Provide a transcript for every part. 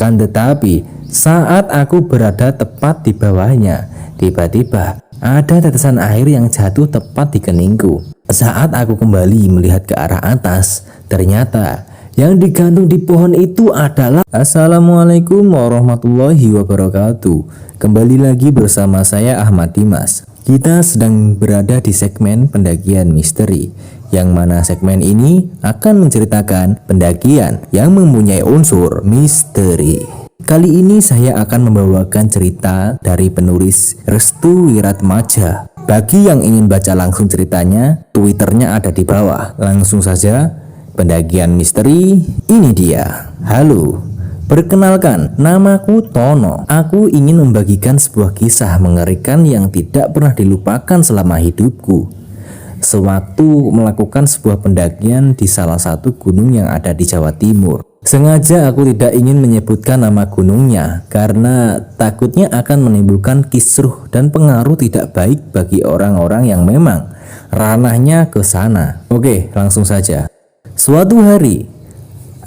Akan tetapi saat aku berada tepat di bawahnya, tiba-tiba ada tetesan air yang jatuh tepat di keningku. Saat aku kembali melihat ke arah atas, ternyata yang digantung di pohon itu adalah Assalamualaikum warahmatullahi wabarakatuh. Kembali lagi bersama saya Ahmad Dimas. Kita sedang berada di segmen pendakian misteri, yang mana segmen ini akan menceritakan pendakian yang mempunyai unsur misteri. Kali ini saya akan membawakan cerita dari penulis Restu Wiratmaja. Bagi yang ingin baca langsung ceritanya, Twitternya ada di bawah. Langsung saja, pendakian misteri ini dia. Halo, perkenalkan, namaku Tono. Aku ingin membagikan sebuah kisah mengerikan yang tidak pernah dilupakan selama hidupku. Sewaktu melakukan sebuah pendakian di salah satu gunung yang ada di Jawa Timur. Sengaja aku tidak ingin menyebutkan nama gunungnya karena takutnya akan menimbulkan kisruh dan pengaruh tidak baik bagi orang-orang yang memang ranahnya ke sana. Oke, langsung saja. Suatu hari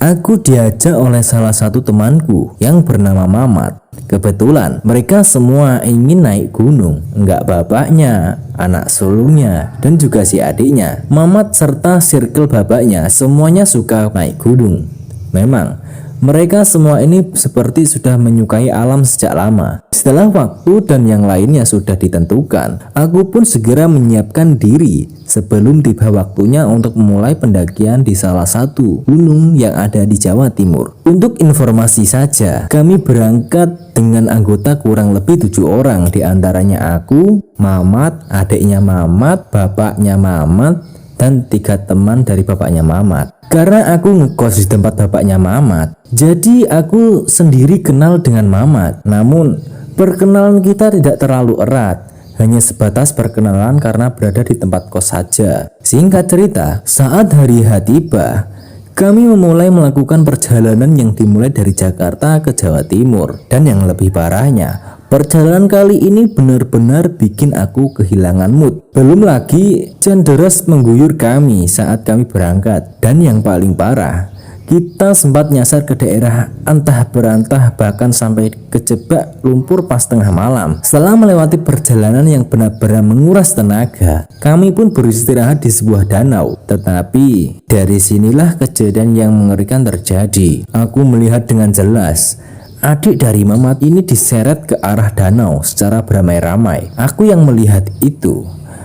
aku diajak oleh salah satu temanku yang bernama Mamat. Kebetulan mereka semua ingin naik gunung. Enggak bapaknya, anak sulungnya, dan juga si adiknya. Mamat serta circle bapaknya semuanya suka naik gunung. Memang mereka semua ini seperti sudah menyukai alam sejak lama. Setelah waktu dan yang lainnya sudah ditentukan, aku pun segera menyiapkan diri sebelum tiba waktunya untuk memulai pendakian di salah satu gunung yang ada di Jawa Timur. Untuk informasi saja, kami berangkat dengan anggota kurang lebih 7 orang, diantaranya aku, Mamat, adiknya Mamat, bapaknya Mamat, dan 3 teman dari bapaknya Mamat. Karena aku ngekos di tempat bapaknya Mamat, jadi aku sendiri kenal dengan Mamat. Namun perkenalan kita tidak terlalu erat, hanya sebatas perkenalan karena berada di tempat kos saja. Singkat cerita, saat hari H tiba, kami memulai melakukan perjalanan yang dimulai dari Jakarta ke Jawa Timur. Dan yang lebih parahnya, perjalanan kali ini benar-benar bikin aku kehilangan mood. Belum lagi hujan deras mengguyur kami saat kami berangkat. Dan yang paling parah, kita sempat nyasar ke daerah antah berantah, bahkan sampai kejebak lumpur pas tengah malam. Setelah melewati perjalanan yang benar-benar menguras tenaga, kami pun beristirahat di sebuah danau. Tetapi dari sinilah kejadian yang mengerikan terjadi. Aku melihat dengan jelas adik dari Mamat ini diseret ke arah danau secara beramai-ramai. Aku yang melihat itu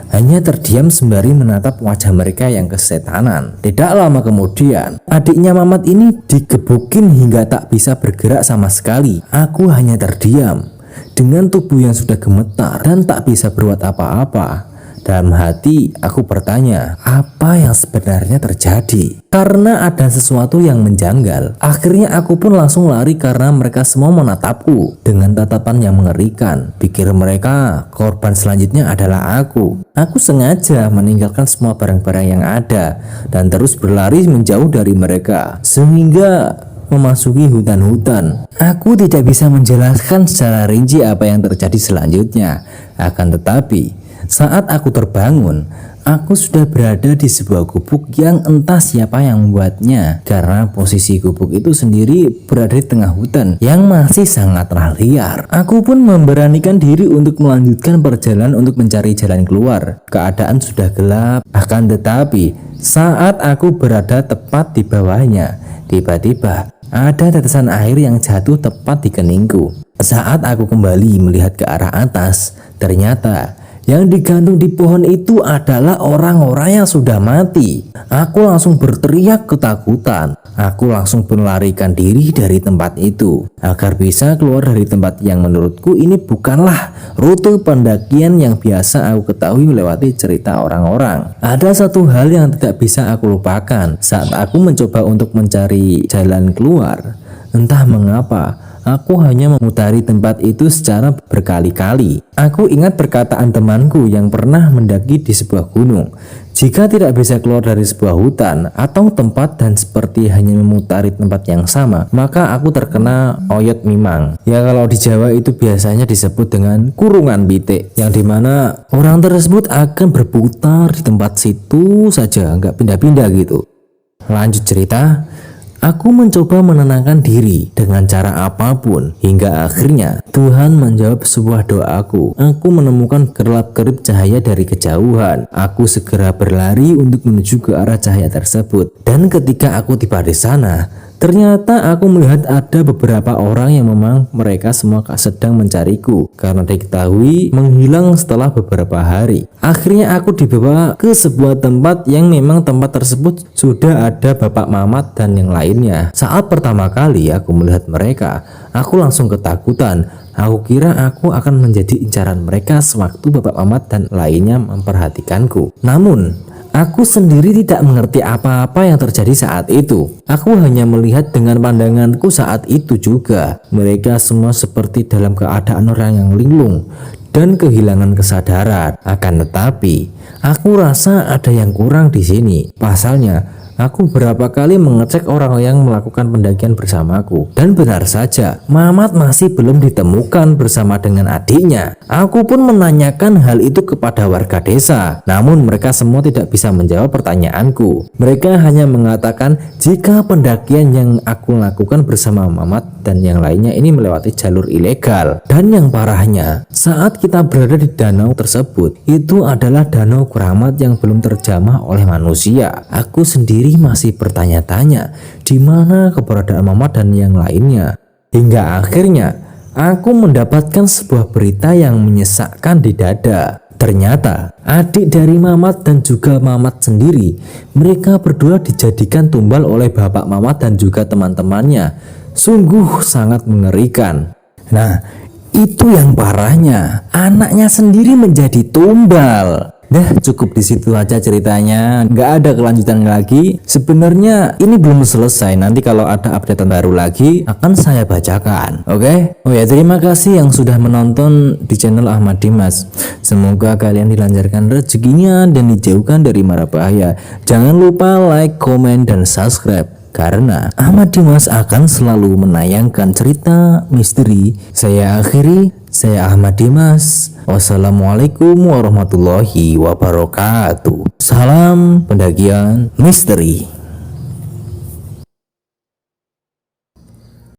hanya terdiam sembari menatap wajah mereka yang kesetanan. Tidak lama kemudian, adiknya Mamat ini digebukin hingga tak bisa bergerak sama sekali. Aku hanya terdiam dengan tubuh yang sudah gemetar dan tak bisa berbuat apa-apa. Dalam hati aku bertanya, apa yang sebenarnya terjadi? Karena ada sesuatu yang menjanggal. Akhirnya aku pun langsung lari karena mereka semua menatapku dengan tatapan yang mengerikan. Pikir mereka korban selanjutnya adalah aku. Aku sengaja meninggalkan semua barang-barang yang ada dan terus berlari menjauh dari mereka sehingga memasuki hutan-hutan. Aku tidak bisa menjelaskan secara rinci apa yang terjadi selanjutnya. Akan tetapi saat aku terbangun, aku sudah berada di sebuah gubuk yang entah siapa yang membuatnya. Karena posisi gubuk itu sendiri berada di tengah hutan yang masih sangatlah liar. Aku pun memberanikan diri untuk melanjutkan perjalanan untuk mencari jalan keluar. Keadaan sudah gelap. Akan tetapi saat aku berada tepat di bawahnya, tiba-tiba ada tetesan air yang jatuh tepat di keningku. Saat aku kembali melihat ke arah atas, ternyata yang digantung di pohon itu adalah orang-orang yang sudah mati. Aku langsung berteriak ketakutan. Aku langsung melarikan diri dari tempat itu agar bisa keluar dari tempat yang menurutku ini bukanlah rute pendakian yang biasa aku ketahui melewati cerita orang-orang. Ada satu hal yang tidak bisa aku lupakan saat aku mencoba untuk mencari jalan keluar. Entah mengapa, aku hanya memutari tempat itu secara berkali-kali. Aku ingat perkataan temanku yang pernah mendaki di sebuah gunung. Jika tidak bisa keluar dari sebuah hutan atau tempat dan seperti hanya memutari tempat yang sama, maka aku terkena oyot mimang. Ya kalau di Jawa itu biasanya disebut dengan kurungan pitik, yang dimana orang tersebut akan berputar di tempat situ saja, nggak pindah-pindah gitu. Lanjut cerita. Aku mencoba menenangkan diri dengan cara apapun, hingga akhirnya Tuhan menjawab sebuah doaku. Aku menemukan kerlap-kerip cahaya dari kejauhan. Aku segera berlari untuk menuju ke arah cahaya tersebut. Dan ketika aku tiba di sana, ternyata aku melihat ada beberapa orang yang memang mereka semua sedang mencariku karena diketahui menghilang setelah beberapa hari. Akhirnya aku dibawa ke sebuah tempat yang memang tempat tersebut sudah ada Bapak Mamat dan yang lainnya. Saat pertama kali aku melihat mereka, aku langsung ketakutan. Aku kira aku akan menjadi incaran mereka sewaktu Bapak Mamat dan lainnya memperhatikanku. Namun aku sendiri tidak mengerti apa-apa yang terjadi saat itu. Aku hanya melihat dengan pandanganku saat itu juga. Mereka semua seperti dalam keadaan orang yang linglung dan kehilangan kesadaran. Akan tetapi, aku rasa ada yang kurang di sini. Pasalnya, aku berapa kali mengecek orang yang melakukan pendakian bersamaku. Dan benar saja, Mamat masih belum ditemukan bersama dengan adiknya. Aku pun menanyakan hal itu kepada warga desa. Namun mereka semua tidak bisa menjawab pertanyaanku. Mereka hanya mengatakan jika pendakian yang aku lakukan bersama Mamat dan yang lainnya ini melewati jalur ilegal. Dan yang parahnya, saat kita berada di danau tersebut, itu adalah danau keramat yang belum terjamah oleh manusia. Aku sendiri masih bertanya-tanya di mana keberadaan Mamat dan yang lainnya. Hingga akhirnya aku mendapatkan sebuah berita yang menyesakkan di dada. Ternyata adik dari Mamat dan juga Mamat sendiri, mereka berdua dijadikan tumbal oleh Bapak Mamat dan juga teman-temannya. Sungguh sangat mengerikan. Nah, itu yang parahnya, anaknya sendiri menjadi tumbal. Dah, cukup di situ aja ceritanya, nggak ada kelanjutan lagi. Sebenarnya ini belum selesai, nanti kalau ada updatean baru lagi akan saya bacakan. Oke? Oh ya, terima kasih yang sudah menonton di channel Ahmad Dimas. Semoga kalian dilancarkan rezekinya dan dijauhkan dari mara bahaya. Jangan lupa like, komen, dan subscribe, karena Ahmad Dimas akan selalu menayangkan cerita misteri. Saya akhiri, saya Ahmad Dimas. Wassalamualaikum warahmatullahi wabarakatuh. Salam pendakian misteri.